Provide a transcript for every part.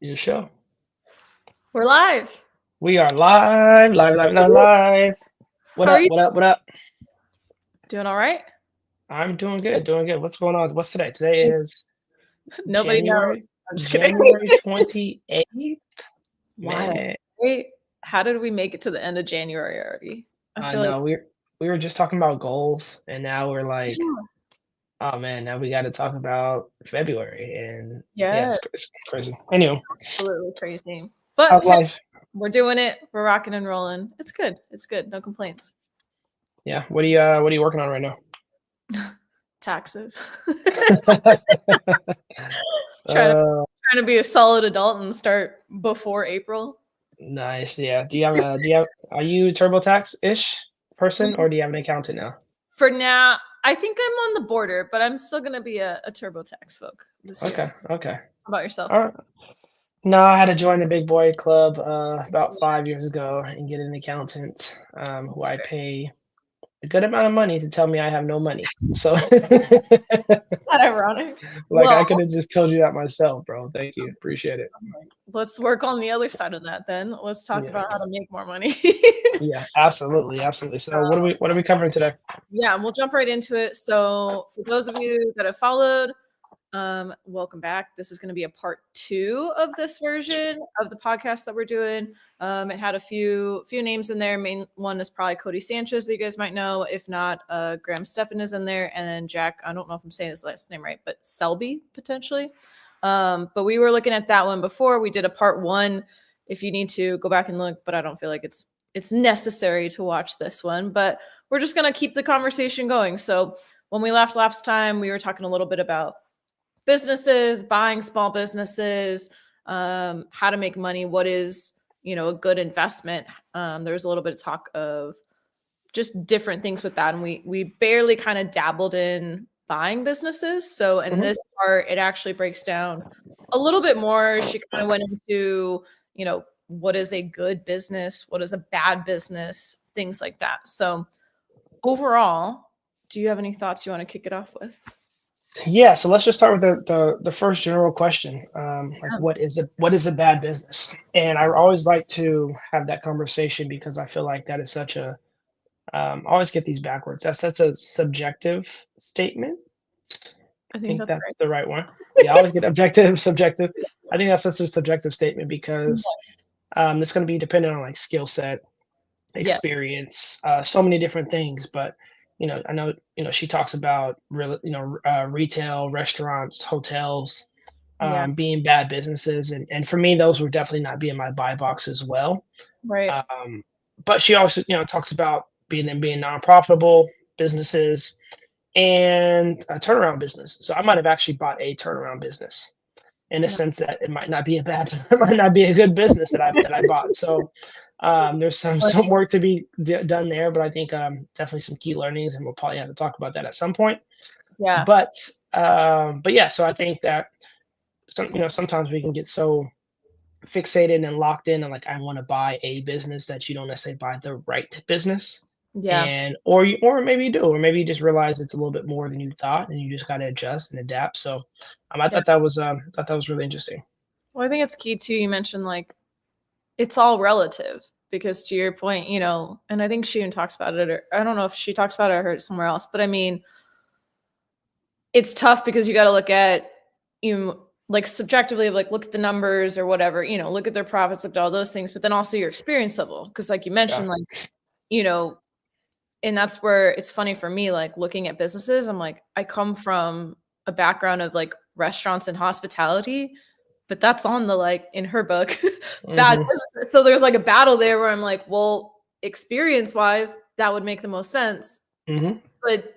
You show. We're live. We are live, live, live, live, Woo! live. What How are up? you What up? What up? doing? All right? I'm doing good, doing good. What's going on? What's today? Today is Nobody January, knows. I'm just kidding. January 28th. Wild. Man, Wait, how did we make it to the end of January already? I I feel like know we were just talking about goals, and now we're like, yeah. oh man, now we got to talk about February, and yeah, Yeah, it's crazy. Anyway, absolutely crazy. But how's hey, life? we're doing it. We're rocking and rolling. It's good. It's good. No complaints. Yeah, what are you working on right now? Taxes. trying to uh, trying to be a solid adult and start before April. Nice. Yeah. Do you have are you a TurboTax-ish person, or Mhm. do you have an accountant now? For now, I think I'm on the border, but I'm still gonna be a TurboTax folk this year. Okay, okay. How about yourself? Alright. No, I had to join the big boy club, about 5 years ago and get an accountant, who That's I fair. pay a good amount of money to tell me I have no money. So, That ironic. like, Well, I coulda just told you that myself, bro. Thank you. Appreciate it. let's work on the other side of that then. Let's talk Yeah. about how to make more money. Yeah, absolutely, absolutely. So Uh, what are we covering today? yeah, we'll jump right into it. So, for those of you that have followed, welcome back. This is going to be a part 2 of this version of the podcast that we're doing. It had a few names in there. Main one is probably Codie Sanchez that you guys might know. If not, Graham Stephan is in there, and then Jack. I don't know if I'm saying his last name right, but Selby potentially. But we were looking at that one before. We did a part 1. If you need to go back and look, but I don't feel like it's necessary to watch this one. But we're just gonna keep the conversation going. So when we left last time, we were talking a little bit about businesses, buying small businesses, how to make money, what is a good investment. There was a little bit of talk of just different things with that, and we barely kind of dabbled in buying businesses. So in Mhm. this part, it actually breaks down a little bit more. She kind of went into what is a good business, what is a bad business, things like that. So overall, do you have any thoughts you want to kick it off with? Yeah, so let's just start with the first general question. Like, Yeah. what is a bad business? And I always like to have that conversation because I feel like that is such a I always get these backwards. That's such a subjective statement. I I think think that's that's right. the right one. Yeah, I always get objective, subjective. I think that's such a subjective statement because it's going to be dependent on like skill set, Yes. experience, so many different things. But I know she talks about real, retail, restaurants, hotels, Yeah. being bad businesses, and for me, those would definitely not be in my buy box as well. Right. But she also talks about being non-profitable businesses and a turnaround business. So I might have actually bought a turnaround business in a No. sense that it might not be a bad, it might not be a good business that I bought. So there's some work to be done there, but I think definitely some key learnings, and we'll probably have to talk about that at some point. Yeah. But yeah, so I think that sometimes we can get so fixated and locked in and like I want to buy a business that you don't necessarily buy the right business. Yeah. And or maybe you do, or maybe you just realize it's a little bit more than you thought and you just got to adjust and adapt. So I Yeah. thought that was really interesting. Well, I think it's key too. You mentioned like it's all relative because to your point, and I think she even talks about it, or I don't know if she talks about it or heard it somewhere else, but I mean, it's tough because you got to look at like subjectively, like look at the numbers or whatever, look at their profits, look at all those things, but then also your experience level. Because like you Yeah. mentioned, like, you know, and that's where it's funny for me, like looking at businesses, I'm like, I come from a background of like restaurants and hospitality, but that's on the like in her book, bad Hmm. business. So there's like a battle there where I'm like, well, experience wise, that would make the most sense. Hmm. But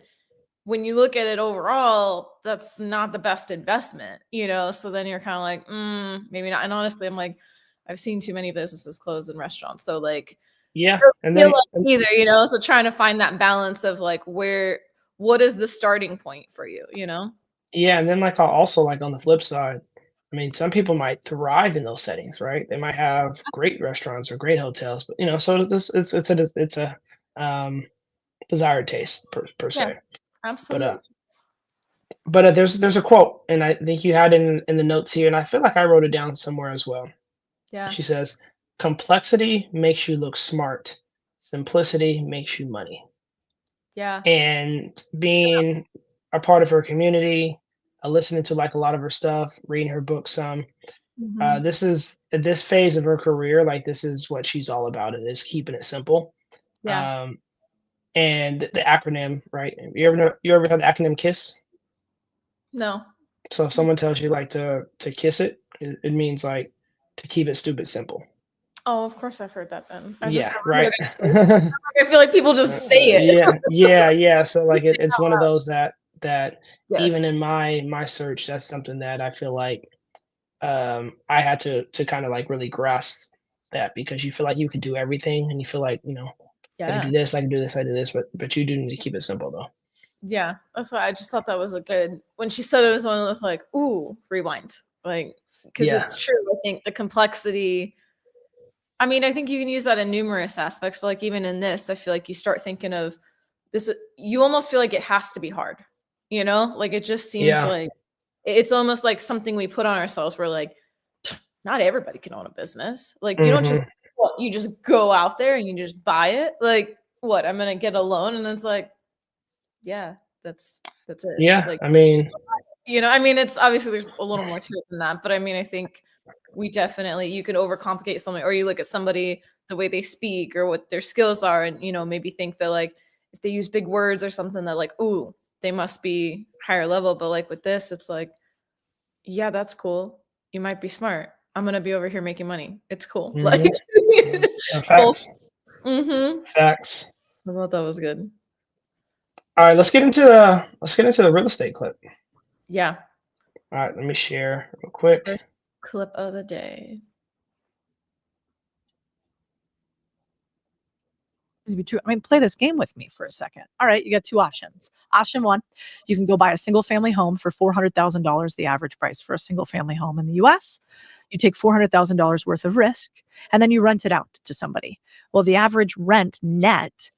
when you look at it overall, that's not the best investment. So then you're kind of like, maybe not. And honestly, I'm like, I've seen too many businesses close in restaurants. So like Yeah. doesn't And feel then like either. So trying to find that balance of like what is the starting point for you? yeah, and then like I'll also like on the flip side, I mean, some people might thrive in those settings, right? They might have great restaurants or great hotels, but so it's a um desired taste per Yeah, se. But absolutely. But there's a quote, and I think you had it in the notes here, and I feel like I wrote it down somewhere as well. Yeah. She says, "Complexity makes you look smart. Simplicity makes you money." Yeah. And So, being a part of her community, listening to like a lot of her stuff, reading her book some, mhm. this is this phase of her career, like this is what she's all about. It is keeping it simple. Yeah. Um, and the acronym, right? You ever heard the acronym KISS? No. So if someone tells you like to kiss it, it means like to keep it stupid simple. Oh, of course I've heard that then. I've just Yeah, never heard right. it in place. I feel like people just say it. Yeah. So like it's one of Wow. those that even Yes. in my search, that's something that I feel like I had to kind of like really grasp that because you feel like you can do everything and you feel like, I can do Yeah. this, I can do this, I do this, but you do need to keep it simple though. Yeah. That's why I just thought that was a good when she said it was one of those like, ooh, rewind. Like, because Yeah. it's true. I think the complexity I mean, I think you can use that in numerous aspects, but like even in this, I feel like you start thinking of this, you almost feel like it has to be hard, you know? Like it just seems Yeah. like it's almost like something we put on ourselves. We're like, not everybody can own a business. Like you don't just Hmm. what you just go out there and you just buy it. Like what? I'm gonna get a loan, and it's like, yeah, that's it. Yeah. Like I mean, I mean, it's obviously there's a little more to it than that, but I mean, I think we definitely you can overcomplicate something, or you look at somebody the way they speak or what their skills are, and maybe think that like if they use big words or something that like, ooh, they must be higher level. But like with this, it's like, yeah, that's cool. You might be smart. I'm gonna be over here making money. It's cool. Like mhm. both. Facts. Mm-hmm. Facts. I thought that was good. All right, let's get into the real estate clip. Yeah. All right, let me share real quick. First clip of the day. To be true. I mean, play this game with me for a second. All right, you got two options. Option one, you can go buy a single family home for $400,000, the average price for a single family home in the US. You take $400,000 worth of risk and then you rent it out to somebody. Well, the average rent nets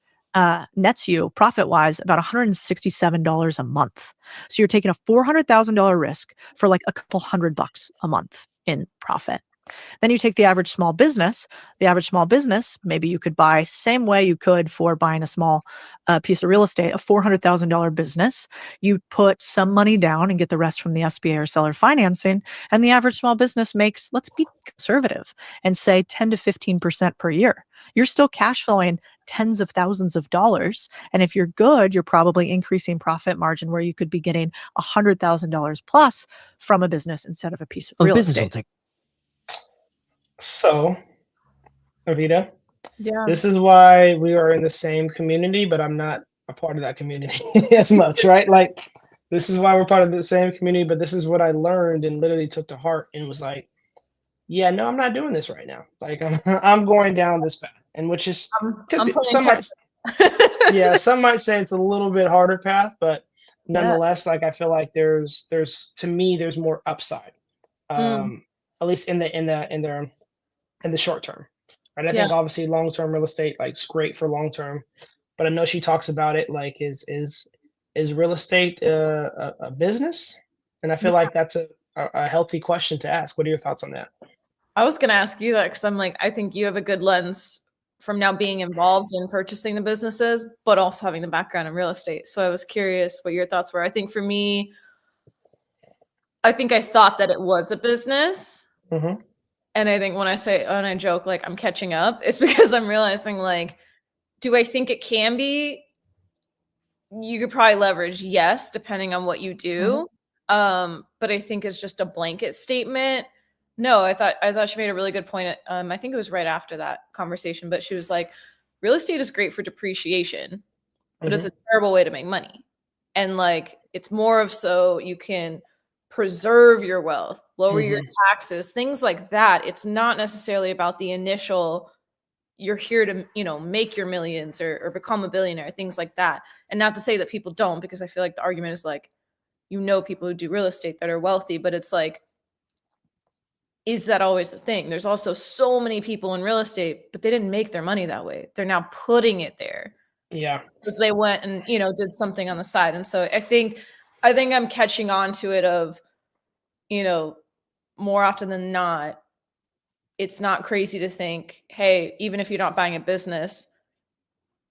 you profit wise about $167 a month. So you're taking a $400,000 risk for like a couple $100 a month in profit. Then you take the average small business. The average small business, maybe you could buy same way you could for buying a small piece of real estate, a $400,000 business. You put some money down and get the rest from the SBA or seller financing. And the average small business makes, let's be conservative and say 10 to 15% per year. You're still cash flowing tens of thousands of dollars. And if you're good, you're probably increasing profit margin where you could be getting $100,000 plus from a business instead of a piece of Well, the real business will estate. take. So, Avita, Yeah. this is why we are in the same community, but I'm not a part of that community as much, right? Like, this is why we're part of the same community, but this is what I learned and literally took to heart and was like, yeah, no, I'm not doing this right now. Like, I'm I'm going down this path, and which is could I'm be playing some catch might yeah, some might say it's a little bit harder path, but Yeah. nonetheless, like I feel like there's to me there's more upside, Mm, at least in the short term, right? I yeah. think obviously long term real estate like it's great for long term, but I know she talks about it like is real estate a business? And I Yeah. feel like that's a healthy question to ask. What are your thoughts on that? I was gonna ask you that because I'm like, I think you have a good lens from now being involved in purchasing the businesses, but also having the background in real estate. So I was curious what your thoughts were. I think for me, I think I thought that it was a business. Hmm. And I think when I joke like I'm catching up, it's because I'm realizing like, do I think it can be? You could probably leverage, yes, depending on what you Hmm. do. But I think it's just a blanket statement. No, I thought she made a really good point. I think it was right after that conversation, but she was like, real estate is great for depreciation, but it's Hmm. a terrible way to make money. And like it's more of so you can preserve your wealth, lower your Hmm. taxes, things like that. It's not necessarily about the initial you're here to make your millions or become a billionaire, things like that. And not to say that people don't, because I feel like the argument is like people who do real estate that are wealthy, but it's like, is that always the thing? There's also so many people in real estate, but they didn't make their money that way. They're now putting it there Yeah. because they went and did something on the side. And so I think I think I'm catching on to it of, more often than not, it's not crazy to think, hey, even if you're not buying a business,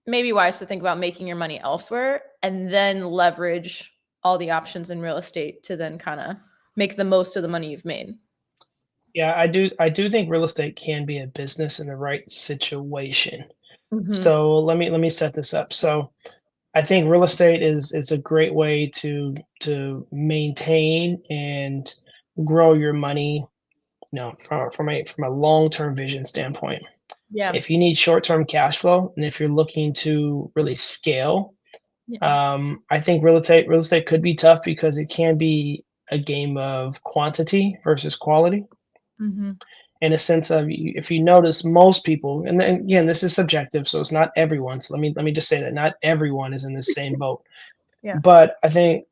maybe wise to think about making your money elsewhere and then leverage all the options in real estate to then kind of make the most of the money you've made. Yeah, I do think real estate can be a business in the right situation. Mm-hmm. So let me set this up. So I think real estate is a great way to maintain and grow your money, from a long-term vision standpoint. Yeah. If you need short-term cash flow and if you're looking to really scale, Yeah. I think real estate could be tough because it can be a game of quantity versus quality. Mm-hmm. In a sense of, if you notice, most people, and then again, this is subjective, so it's not everyone. So let me just say that not everyone is in the same boat. Yeah. But I think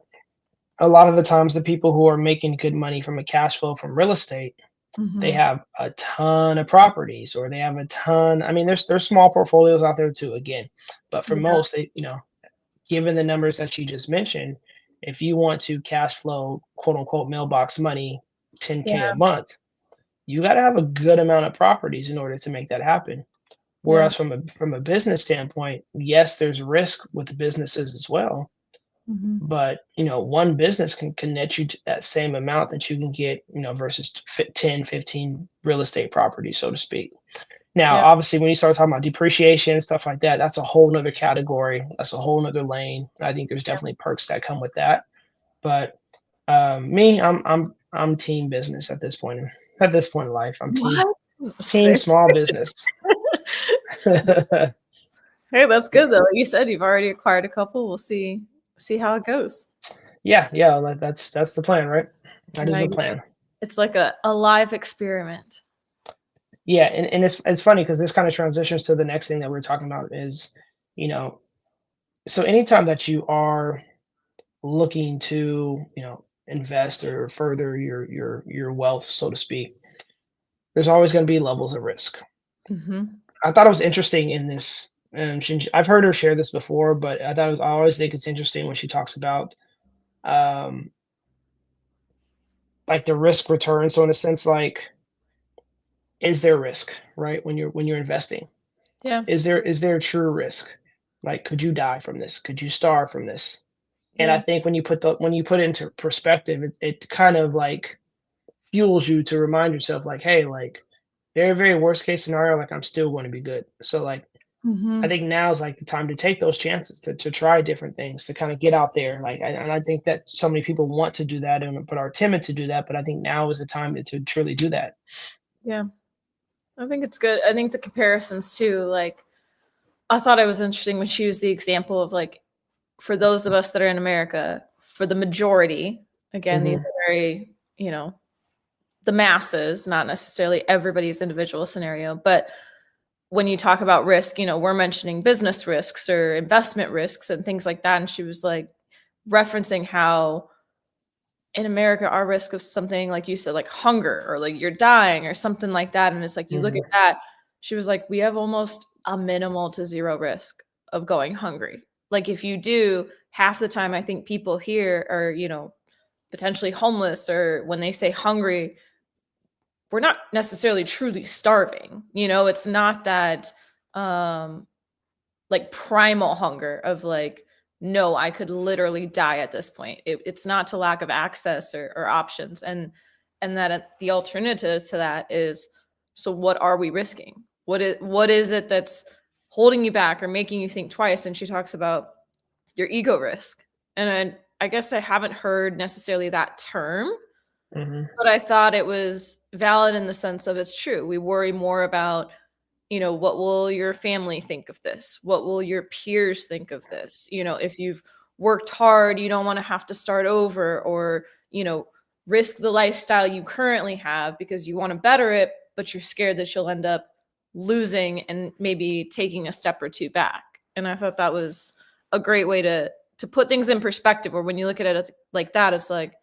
a lot of the times the people who are making good money from a cash flow from real estate, they Mm-hmm. have a ton of properties, or they have a ton. I mean, there's small portfolios out there too, again, but for Yeah. most, given the numbers that you just mentioned, if you want to cash flow, quote unquote, mailbox money, 10K a Yeah. month, you got to have a good amount of properties in order to make that happen. Yeah. Whereas from a business standpoint, yes, there's risk with the businesses as well, Mm-hmm. but one business can net you to that same amount that you can get, versus 10, 15 real estate properties, so to speak. Now, Yeah. obviously, when you start talking about depreciation and stuff like that, that's a whole nother category. That's a whole nother lane. I think there's definitely perks that come with that. But me, I'm team business at this point. At this point in life, I'm team What? Just team kidding. small business. Hey, that's good though. You said you've already acquired a couple. We'll see how it goes. Yeah, that's the plan, right? That is the Right. plan. It's like a live experiment. Yeah, and it's funny because this kind of transitions to the next thing that we're talking about is, you know, so anytime that you are looking to, invest or further your wealth, so to speak, there's always going to be levels of risk. Mm-hmm. I thought it was interesting in this. I've heard her share this before, but I always think it's interesting when she talks about, um, like the risk return. So in a sense, like, is there risk, right? When you're investing, Yeah. is there true risk? Like, could you die from this? Could you starve from this? And I Yeah. think when you put it into perspective, it kind of like fuels you to remind yourself, like, hey, like, very, very worst case scenario, like, I'm still going to be good. So like, I Mm-hmm. think now is like the time to take those chances to try different things, to kind of get out there. Like, and I think that so many people want to do that and but are timid to do that. But I think now is the time to truly do that. Yeah. I think it's good. I think the comparisons too, like I thought it was interesting when she used the example of like for those of us that are in America, for the majority, again, these Hmm. are very, the masses, not necessarily everybody's individual scenario, but when you talk about risk, we're mentioning business risks or investment risks and things like that. And she was like referencing how in America, our risk of something like you said, like hunger or like you're dying or something like that. And it's like you look at Hmm. that. She was like, we have almost a minimal to zero risk of going hungry. Like if you do, half the time I think people here are, potentially homeless, or when they say hungry, we're not necessarily truly starving. It's not that um like primal hunger of like, no, I could literally die at this point. It's not to lack of access or options. And that the alternative to that is, so what are we risking? What is it that's holding you back or making you think twice? And she talks about your ego risk. And I guess I haven't heard necessarily that term, Hmm. but I thought it was valid in the sense of it's true. We worry more about, what will your family think of this? What will your peers think of this? If you've worked hard, you don't want to have to start over or, risk the lifestyle you currently have because you want to better it, but you're scared that you'll end up losing and maybe taking a step or two back. And I thought that was a great way to put things in perspective, or when you look at it like that, it's like,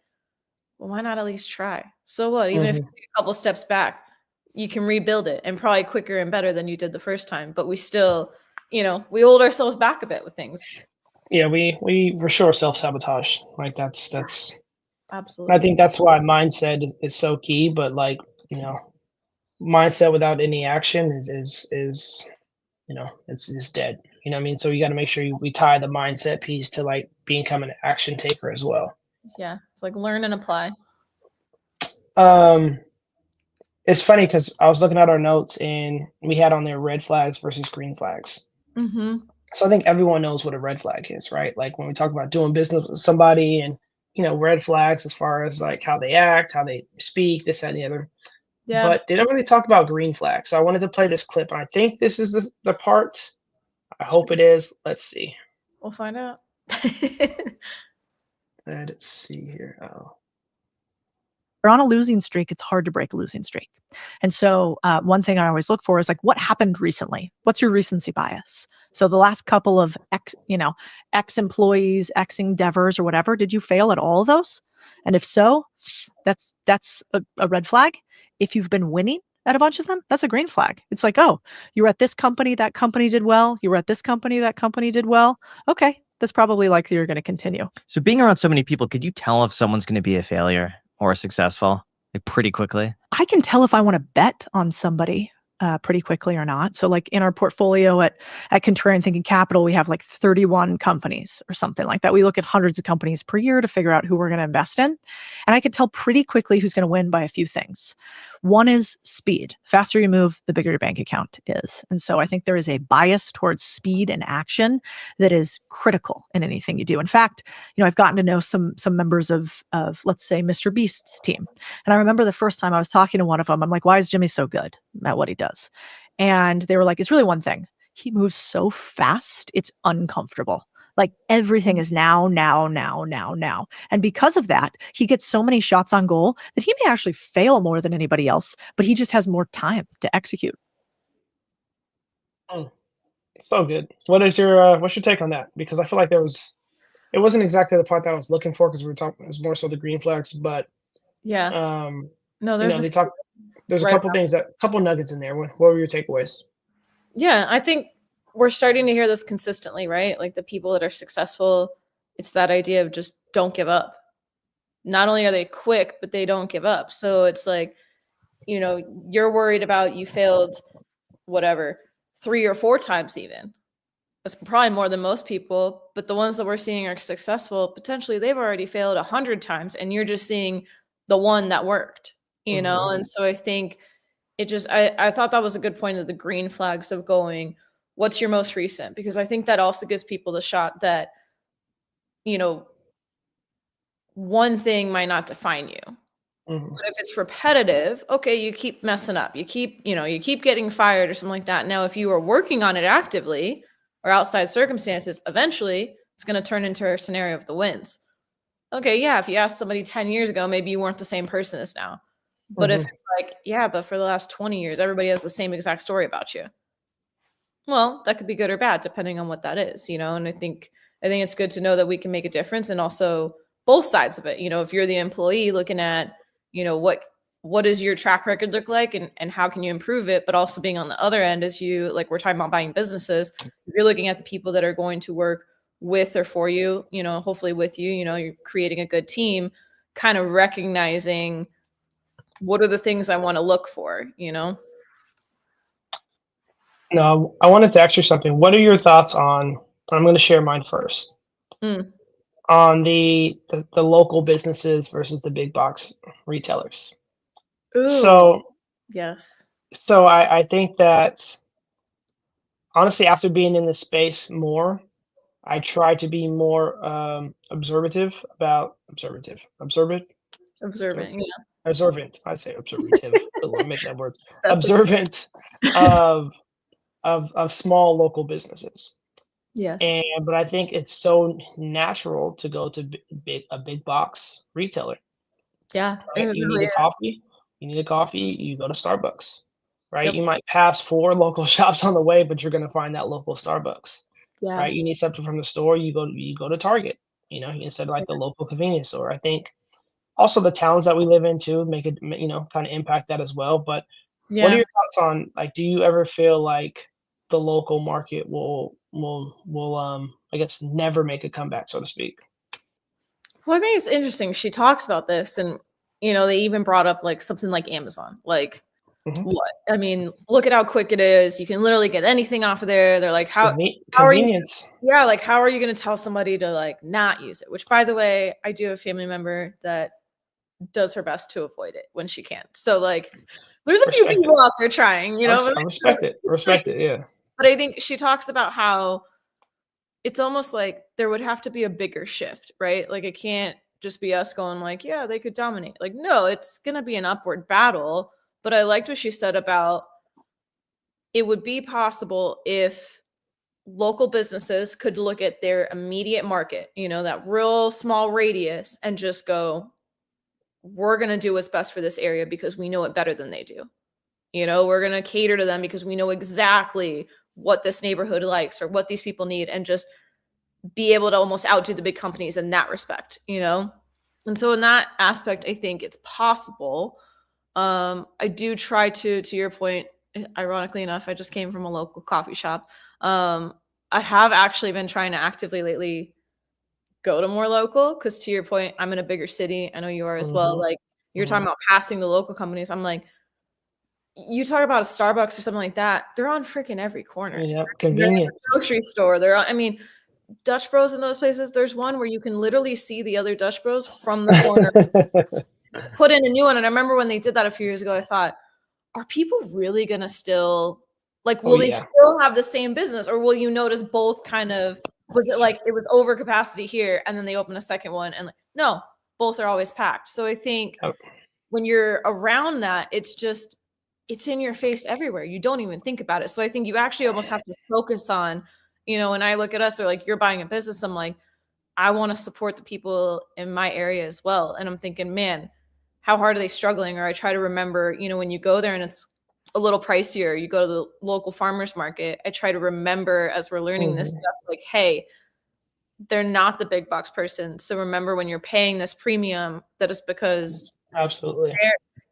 well, why not at least try? So what? Even if you Hmm. take a couple steps back, you can rebuild it and probably quicker and better than you did the first time. But we still, we hold ourselves back a bit with things. Yeah, we for sure self-sabotage. Like that's I Absolutely. think that's why mindset is so key, but like, you know, mindset without any action is it's dead. You know what I mean? So you got to make sure we tie the mindset piece to like becoming an action taker as well. Yeah. It's like learn and apply. Um, it's funny because I was looking at our notes and we had on there red flags versus green flags. Mm-hmm. So I think everyone knows what a red flag is, right? Like when we talk about doing business with somebody and red flags as far as like how they act, how they speak, this, that, and the other. Yeah. But they don't really talk about green flags. So I wanted to play this clip, and I think this is the part. I hope it is. Let's see. We'll find out. Let's see here. Oh. You're on a losing streak, it's hard to break a losing streak. And so one thing I always look for is like, what happened recently? What's your recency bias? So the last couple of X employees, X endeavors or whatever, did you fail at all of those? And if so, that's a red flag. If you've been winning at a bunch of them, that's a green flag. It's like, oh, you were at this company, that company did well. You were at this company, that company did well. Okay, that's probably likely you're going to continue. So being around so many people, could you tell if someone's going to be a failure or successful like pretty quickly? I can tell if I want to bet on somebody pretty quickly or not. So like in our portfolio at Contrarian Thinking Capital, we have like 31 companies or something like that. We look at hundreds of companies per year to figure out who we're going to invest in. And I could tell pretty quickly who's going to win by a few things. One is speed. The faster you move, the bigger your bank account is. And so I think there is a bias towards speed and action that is critical in anything you do. In fact, I've gotten to know some members of let's say Mr. Beast's team. And I remember the first time I was talking to one of them, I'm like, why is Jimmy so good at what he does? And they were like, it's really one thing. He moves so fast, it's uncomfortable. Like everything is now. And because of that, he gets so many shots on goal that he may actually fail more than anybody else, but he just has more time to execute. Oh, so good. What's your take on that? Because I feel like it wasn't exactly the part that I was looking for because we were talking, it was more so the green flags, but Yeah. No, there's a right couple nuggets in there. What were your takeaways? Yeah, I think we're starting to hear this consistently, right? Like the people that are successful, it's that idea of just don't give up. Not only are they quick, but they don't give up. So it's like, you're worried about you failed whatever 3 or 4 times even. That's probably more than most people, but the ones that we're seeing are successful, potentially they've already failed 100 times and you're just seeing the one that worked, Mhm. And so I think I thought that was a good point of the green flags of going, what's your most recent? Because I think that also gives people the shot that, one thing might not define you. Mhm. But if it's repetitive, okay, you keep messing up. You keep getting fired or something like that. Now, if you are working on it actively or outside circumstances, eventually it's going to turn into a scenario of the wins. Okay, yeah, if you asked somebody 10 years ago, maybe you weren't the same person as now. But if it's like, yeah, but for the last 20 years, everybody has the same exact story about you. Well, that could be good or bad, depending on what that is, And I think it's good to know that we can make a difference, and also both sides of it. If you're the employee looking at, what does your track record look like, and how can you improve it? But also being on the other end, as you like, we're talking about buying businesses. If you're looking at the people that are going to work with or for you, hopefully with you, you're creating a good team, kind of recognizing what are the things I want to look for, No, I wanted to ask you something. What are your thoughts on? I'm going to share mine first. Mm. On the local businesses versus the big box retailers. Ooh, So yes. I think that honestly, after being in this space more, I try to be more observant. Observant, yeah. Observant. I say observative. I'm making that word. That's Observant of small local businesses. yes. But I think it's so natural to go to a big box retailer. Yeah, Right? it You really need a is. coffee. You need a coffee. You go to Starbucks. Right? Yep. You might pass 4 local shops on the way, but you're going to find that local Starbucks. Yeah. Right? You need something from the store. You go to Target. Instead of like the local convenience store. I think also the towns that we live in too make it kind of impact that as well. But what are Yeah. your thoughts on, like, do you ever feel like the local market will I guess never make a comeback, so to speak. Well, I think it's interesting. She talks about this, and they even brought up like something like Amazon. Like, what? I mean, look at how quick it is. You can literally get anything off of there. They're like, how are you? Convenience. Yeah, like how are you going to tell somebody to like not use it? Which, by the way, I do have a family member that does her best to avoid it when she can. So like, there's a few people out there trying. I respect it. Respect it. Yeah. But I think she talks about how it's almost like there would have to be a bigger shift, right? Like it can't just be us going like, yeah, they could dominate. Like, no, it's going to be an upward battle. But I liked what she said about it would be possible if local businesses could look at their immediate market, that real small radius, and just go, we're going to do what's best for this area because we know it better than they do. We're going to cater to them because we know exactly what this neighborhood likes or what these people need, and just be able to almost outdo the big companies in that respect, And so in that aspect, I think it's possible. I do try to your point, ironically enough, I just came from a local coffee shop. I have actually been trying to actively lately go to more local, because to your point, I'm in a bigger city. I know you are as well. Like you're talking about passing the local companies. I'm like, you talk about a Starbucks or something like that, they're on freaking every corner. Yeah, convenient. Grocery store. They're on, I mean, Dutch Bros in those places, there's one where you can literally see the other Dutch Bros from the corner. Put in a new one. And I remember when they did that a few years ago, I thought, are people really going to still, like, will they still have the same business? Or will you notice both kind of, was it like it was over capacity here and then they open a second one? And like, no, both are always packed. So I think when you're around that, it's in your face everywhere. You don't even think about it. So I think you actually almost have to focus on, when I look at us, or like you're buying a business, I'm like, I want to support the people in my area as well. And I'm thinking, man, how hard are they struggling? Or I try to remember, when you go there and it's a little pricier, you go to the local farmer's market. I try to remember as we're learning this stuff, like, hey, they're not the big box person. So remember, when you're paying this premium, that is because absolutely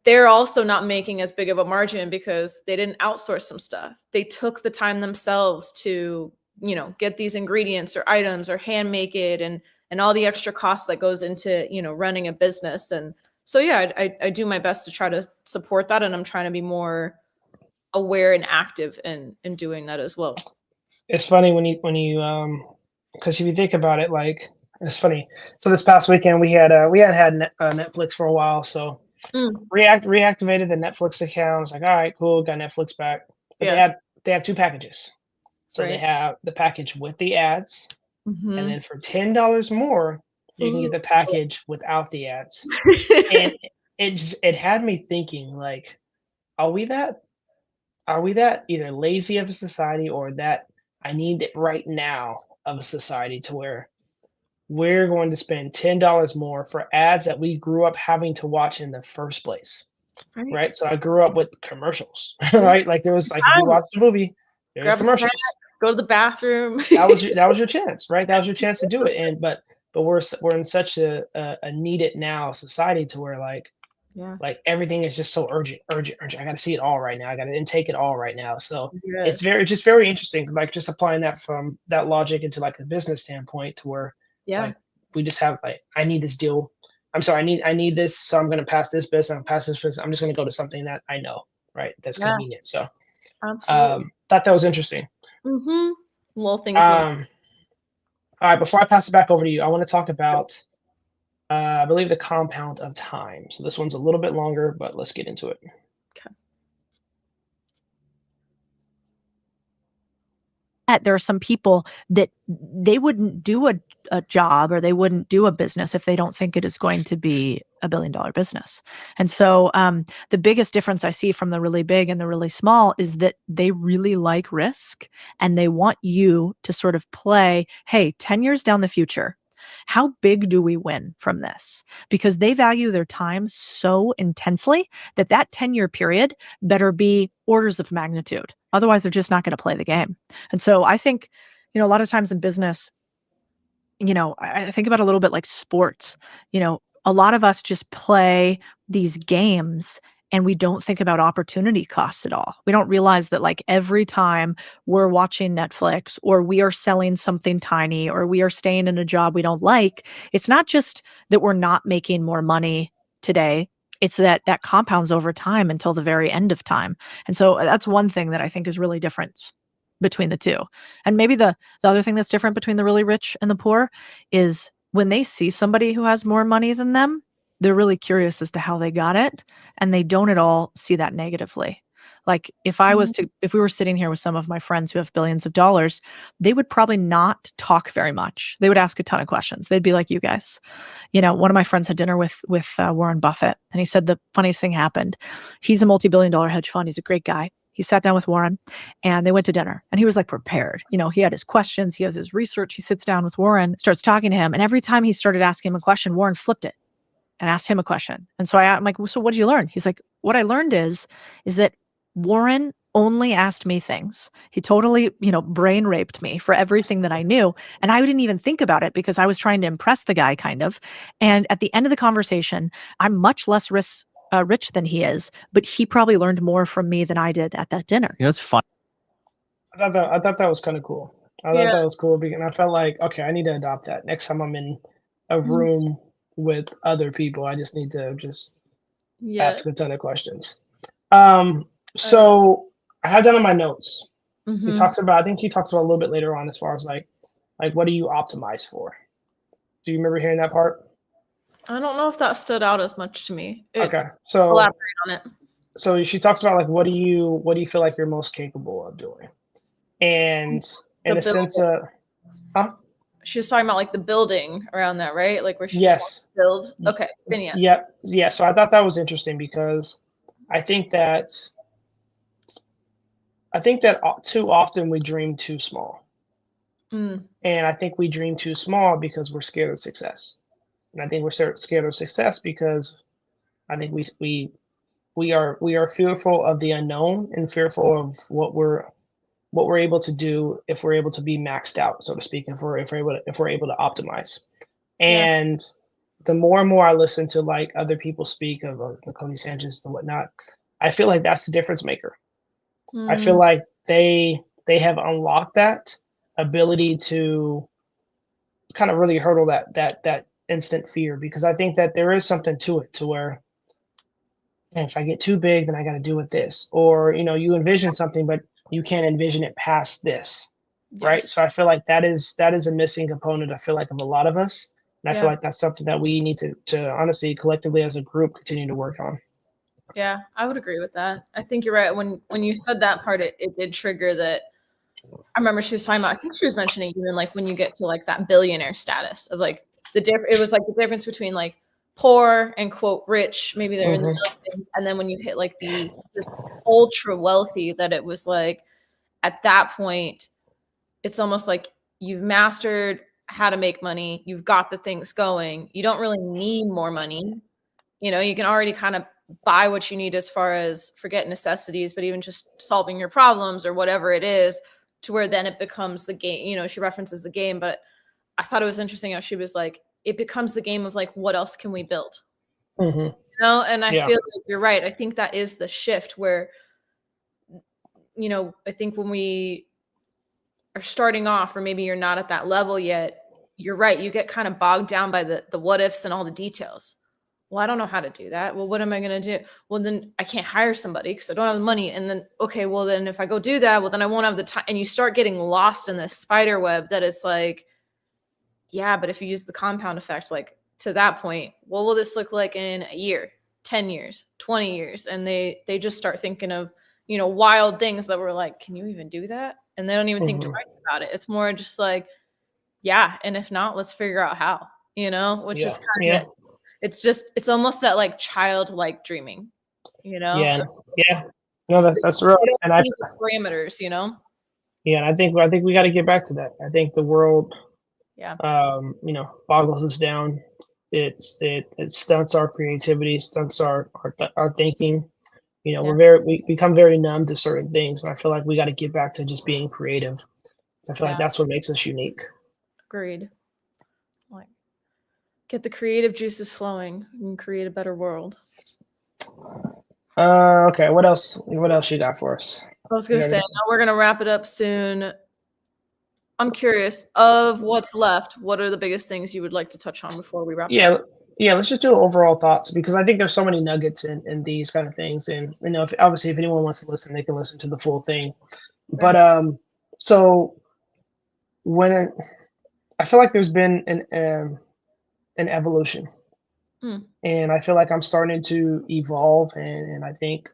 they're also not making as big of a margin because they didn't outsource some stuff. They took the time themselves to, get these ingredients or items or hand make it, and all the extra costs that goes into, running a business. And so, yeah, I do my best to try to support that. And I'm trying to be more aware and active in doing that as well. It's funny when you because if you think about it, like, it's funny. So this past weekend we had Netflix for a while, so reactivated the Netflix account. I was like, all right, cool, got Netflix back. But they have two packages. So they have the package with the ads, and then for $10 more, you can get the package without the ads. And it had me thinking, like, are we that either lazy of a society, or that I need it right now of a society, to where we're going to spend $10 more for ads that we grew up having to watch in the first place, right? So I grew up with commercials, right? Like there was, like, if you watch the movie, there's commercials. Go to the bathroom. that was your chance, right? That was your chance to do it. And but we're in such a need it now society, to where like everything is just so urgent. I got to see it all right now. I got to intake it all right now. So it's very interesting, like just applying that from that logic into like the business standpoint, to where like we just have, like, I need this deal. I'm sorry, I need this, so I'm going to pass this business. I'm just going to go to something that I know, right? That's convenient. So thought that was interesting. Little things. All right, before I pass it back over to you, I want to talk about I believe the compound of time. So this one's a little bit longer, but let's get into it. Okay. There are some people that they wouldn't do a job, or they wouldn't do a business if they don't think it is going to be $1 billion business. And so the biggest difference I see from the really big and the really small is that they really like risk, and they want you to sort of play, hey, 10 years down the future, how big do we win from this? Because they value their time so intensely that 10-year period better be orders of magnitude. Otherwise, they're just not going to play the game. And so I think, a lot of times in business, I think about it a little bit like sports. A lot of us just play these games and we don't think about opportunity costs at all. We don't realize that like every time we're watching Netflix or we are selling something tiny or we are staying in a job we don't like, it's not just that we're not making more money today. It's that compounds over time until the very end of time. And so that's one thing that I think is really different between the two. And maybe the other thing that's different between the really rich and the poor is when they see somebody who has more money than them, they're really curious as to how they got it, and they don't at all see that negatively. Like if we were sitting here with some of my friends who have billions of dollars, they would probably not talk very much. They would ask a ton of questions. They'd be like you guys. One of my friends had dinner with Warren Buffett, and he said the funniest thing happened. He's a multi-billion-dollar hedge fund. He's a great guy. He sat down with Warren and they went to dinner, and he was like prepared. He had his questions, he has his research. He sits down with Warren, starts talking to him. And every time he started asking him a question, Warren flipped it and asked him a question. And so I'm like, well, so what did you learn? He's like, what I learned is that Warren only asked me things. He totally, brain raped me for everything that I knew. And I didn't even think about it because I was trying to impress the guy kind of. And at the end of the conversation, I'm much less rich than he is, but he probably learned more from me than I did at that dinner. It's fun. I thought that was kind of cool. I thought that was cool because I felt like, okay, I need to adopt that next time I'm in a room with other people. I just need to ask a ton of questions. So I have that in my notes. He talks about, I think he talks about a little bit later on as far as like what do you optimize for? Do you remember hearing that part? I don't know if that stood out as much to me. Okay, so elaborate on it. So she talks about like what do you feel like you're most capable of doing, and in a sense of, she was talking about like the building around that, right? Like where she yes, just wants to build. Okay, then yes. Yeah. So I thought that was interesting because I think that too often we dream too small, and I think we dream too small because we're scared of success, and I think we're scared of success because I think we are fearful of the unknown and fearful of what we're able to do if we're able to be maxed out, so to speak, if we're able to optimize. And the more and more I listen to like other people speak of the Codie Sanchez and whatnot, I feel like that's the difference maker. I feel like they have unlocked that ability to kind of really hurdle that instant fear, because I think that there is something to it to where, and if I get too big, then I got to do with this, or you envision something, but you can't envision it past this, right? So I feel like that is a missing component. I feel like of a lot of us, and I feel like that's something that we need to honestly collectively as a group continue to work on. Yeah, I would agree with that. I think you're right. When you said that part, it did trigger that. I remember she was talking about, I think she was mentioning even like when you get to like that billionaire status of like it was like the difference between like poor and quote rich, maybe they're in the millions, and then when you hit like this ultra wealthy, that it was like at that point it's almost like you've mastered how to make money, you've got the things going, you don't really need more money, you can already kind of buy what you need as far as forget necessities, but even just solving your problems or whatever it is, to where then it becomes the game. She references the game, but I thought it was interesting how she was like, it becomes the game of like, what else can we build? And I feel like you're right. I think that is the shift where, I think when we are starting off, or maybe you're not at that level yet, you're right. You get kind of bogged down by the what ifs and all the details. Well, I don't know how to do that. Well, what am I going to do? Well, then I can't hire somebody because I don't have the money. And then, okay, well, then if I go do that, well, then I won't have the time. And you start getting lost in this spider web that it's like, yeah, but if you use the compound effect, like to that point, what will this look like in a year, 10 years, 20 years? And they just start thinking of, wild things that were like, can you even do that? And they don't even think twice about it. It's more just like, yeah. And if not, let's figure out how, which is kind of, it's almost that like childlike dreaming, Yeah. No, that's real. And I parameters, Yeah, and I think we got to get back to that. I think the world, boggles us down. It stunts our creativity, stunts our thinking. We become very numb to certain things, and I feel like we got to get back to just being creative. I feel like that's what makes us unique. Agreed. Like, get the creative juices flowing and create a better world. Okay. What else? What else you got for us? I was You gonna got say, anything? now we're gonna wrap it up soon. I'm curious of what's left. What are the biggest things you would like to touch on before we wrap it up? Yeah. Yeah. Let's just do overall thoughts because I think there's so many nuggets in these kind of things, and if obviously if anyone wants to listen, they can listen to the full thing. Sure. But so when I feel like there's been an evolution, Mm, and I feel like I'm starting to evolve, and I think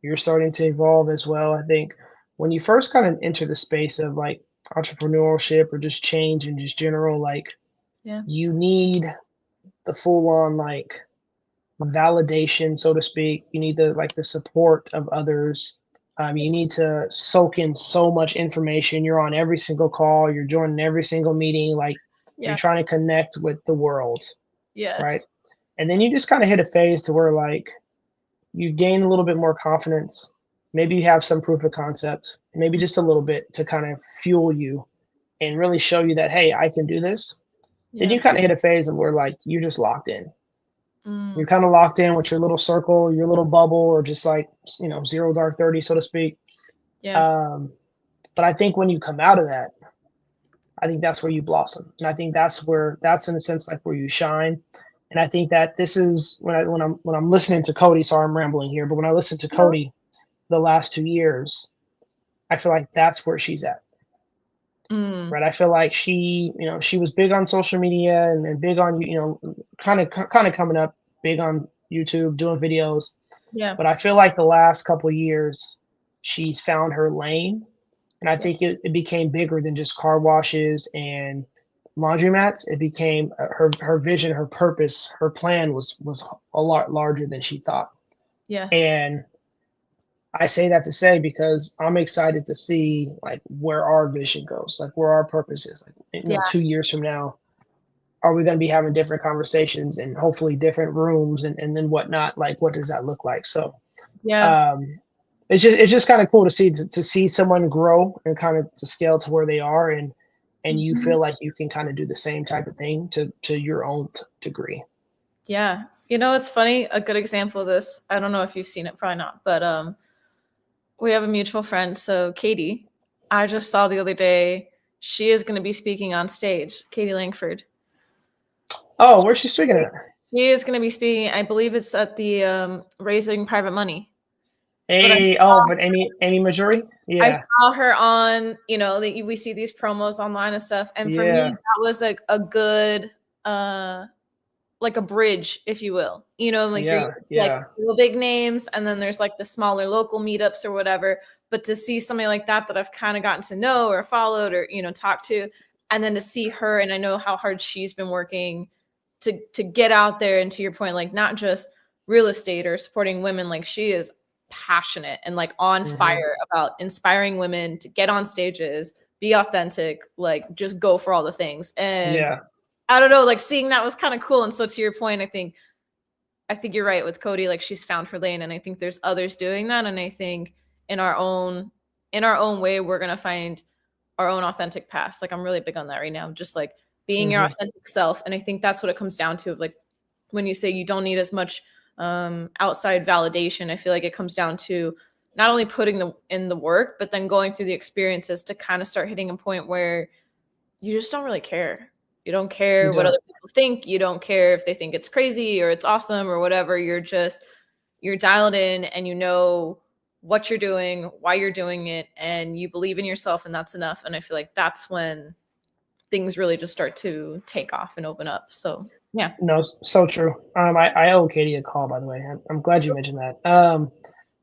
you're starting to evolve as well. I think when you first kind of enter the space of like entrepreneurship or just change in just general, like yeah. you need the full on like validation, so to speak. You need the support of others. You need to soak in so much information. You're on every single call. You're joining every single meeting. Like you're Yeah. trying to connect with the world, right? Yes. And then you just kind of hit a phase to where like you gain a little bit more confidence. Maybe you have some proof of concept, maybe just a little bit to kind of fuel you and really show you that, hey, I can do this. Then Yeah. you kind of hit a phase of where like you're just locked in. You're Mm, kind of locked in with your little circle, your little bubble, or just like, zero dark 30, so to speak. yeah. Um, but I think when you come out of that, I think that's where you blossom. And I think that's in a sense like where you shine. And I think that this is when I'm listening to Codie, sorry I'm rambling here, but when I listen to No. Codie the last 2 years, I feel like that's where she's at. Mm, Right. I feel like she was big on social media and big on, kind of coming up big on YouTube, doing videos. yeah. But I feel like the last couple years, she's found her lane. And I Yeah. think it became bigger than just car washes and laundromats. It became her vision, her purpose, her plan was a lot larger than she thought. Yes. And I say that to say because I'm excited to see like where our vision goes, like where our purpose is. Like, Yeah. 2 years from now, are we going to be having different conversations and hopefully different rooms and then whatnot? Like, what does that look like? So, Yeah. um, it's just kind of cool to see someone grow and kind of to scale to where they are and you Mhm. feel like you can kind of do the same type of thing to your own degree. Yeah. It's funny. A good example of this. I don't know if you've seen it, probably not, but we have a mutual friend. So Katie, I just saw the other day, she is going to be speaking on stage. Katie Langford. Oh, where's she speaking at? She is going to be speaking. I believe it's at the Raising Private Money. But But Amy Majori? I Yeah, saw her on, we see these promos online and stuff. And for me, yeah, that was like a good, like a bridge, if you will. Like you're yeah, used to, like yeah, real big names, and then there's like the smaller local meetups or whatever. But to see somebody like that I've kind of gotten to know or followed or talked to, and then to see her, and I know how hard she's been working to get out there, and to your point, like not just real estate or supporting women, like she is passionate and like on hmm, fire about inspiring women to get on stages, be authentic, like just go for all the things. And yeah, I don't know, like seeing that was kind of cool. And so to your point, I think you're right with Codie, like she's found her lane, and I think there's others doing that. And I think in our own way, we're gonna find our own authentic path. Like I'm really big on that right now, just like being your hmm, authentic self. And I think that's what it comes down to, of like when you say you don't need as much outside validation. I feel like it comes down to not only putting in the work, but then going through the experiences to kind of start hitting a point where you just don't really care. You don't you care what don't. other people think. You don't care if they think it's crazy or it's awesome or whatever. You're dialed in, and you know what you're doing, why you're doing it, and you believe in yourself, and that's enough. And I feel like that's when things really just start to take off and open up. So yeah. No, so true. I owe Katie a call, by the way. I'm glad you mentioned that.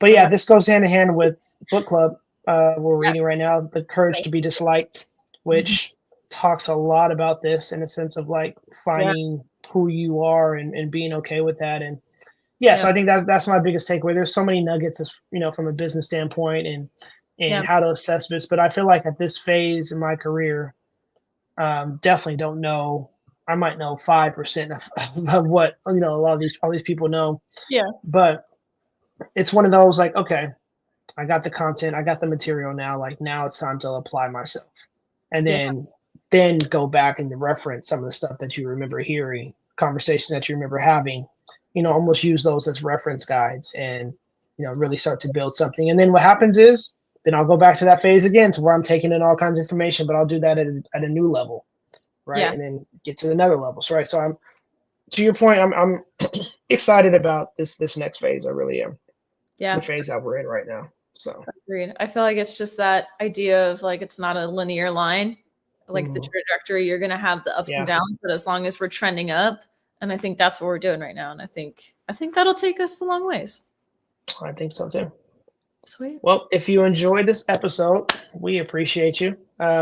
But yeah, Okay. this goes hand in hand with book club. We're Yeah. reading right now, The Courage to Be Disliked, Mhm. which talks a lot about this in a sense of like Yeah. finding who you are and being okay with that. And yeah, Yeah. so I think that's my biggest takeaway. There's so many nuggets, as from a business standpoint and Yeah. how to assess this. But I feel like at this phase in my career, definitely don't know. I might know 5% of what a lot of all these people know, Yeah. but it's one of those like, okay, I got the content, I got the material now. Like now it's time to apply myself, and Yeah. then go back and reference some of the stuff that you remember hearing, conversations that you remember having. Almost use those as reference guides, and really start to build something. And then what happens is, then I'll go back to that phase again to where I'm taking in all kinds of information, but I'll do that at a new level, right? Yeah. And then get to another levels, right? So I'm, to your point, I'm excited about this next phase. I really am. Yeah. The phase that we're in right now. So agreed. I feel like it's just that idea of like it's not a linear line, like the trajectory. You're gonna have the ups and downs, but as long as we're trending up, and I think that's what we're doing right now. And I think that'll take us a long ways. I think so too. Sweet. Well, if you enjoyed this episode, we appreciate you.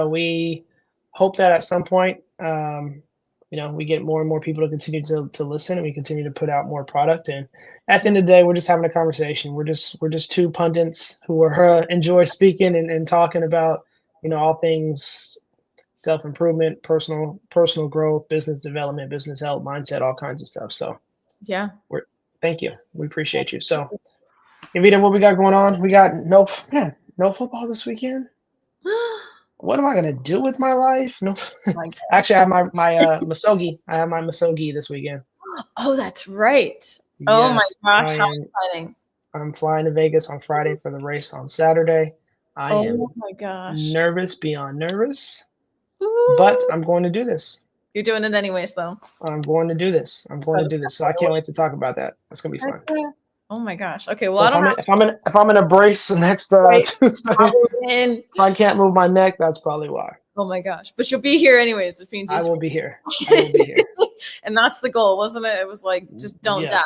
We hope that at some point, we get more and more people to continue to listen, and we continue to put out more product. And at the end of the day, we're just having a conversation. We're just two pundits who are enjoy speaking and talking about all things self-improvement, personal growth, business development, business health, mindset, all kinds of stuff. So yeah, thank you. We appreciate you. So Evita, what we got going on? We got no football this weekend. What am I gonna do with my life? No, actually, I have my Masogi. I have my Masogi this weekend. Oh, that's right. Yes, oh my gosh, how exciting! I'm flying to Vegas on Friday for the race on Saturday. I am my gosh, nervous beyond nervous, Ooh. but I'm going to do this. You're doing it anyways, though. I'm going to do this. So I can't wait to talk about that. That's gonna be fun. Oh my gosh. Okay. Well, so if I'm in a brace next Tuesday, if I can't move my neck, that's probably why. Oh my gosh. But you'll be here anyways. Which means I will be here. I will be here. And that's the goal, wasn't it? It was like, just don't die.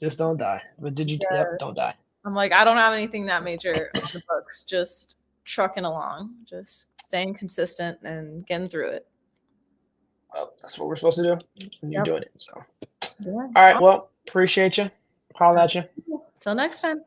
Just don't die. But did you? Yep, don't die. I'm like, I don't have anything that major in the books. Just trucking along, just staying consistent and getting through it. Well, that's what we're supposed to do. And you're doing it. So, yeah. All right. Well, appreciate you. Holla at you. Till next time.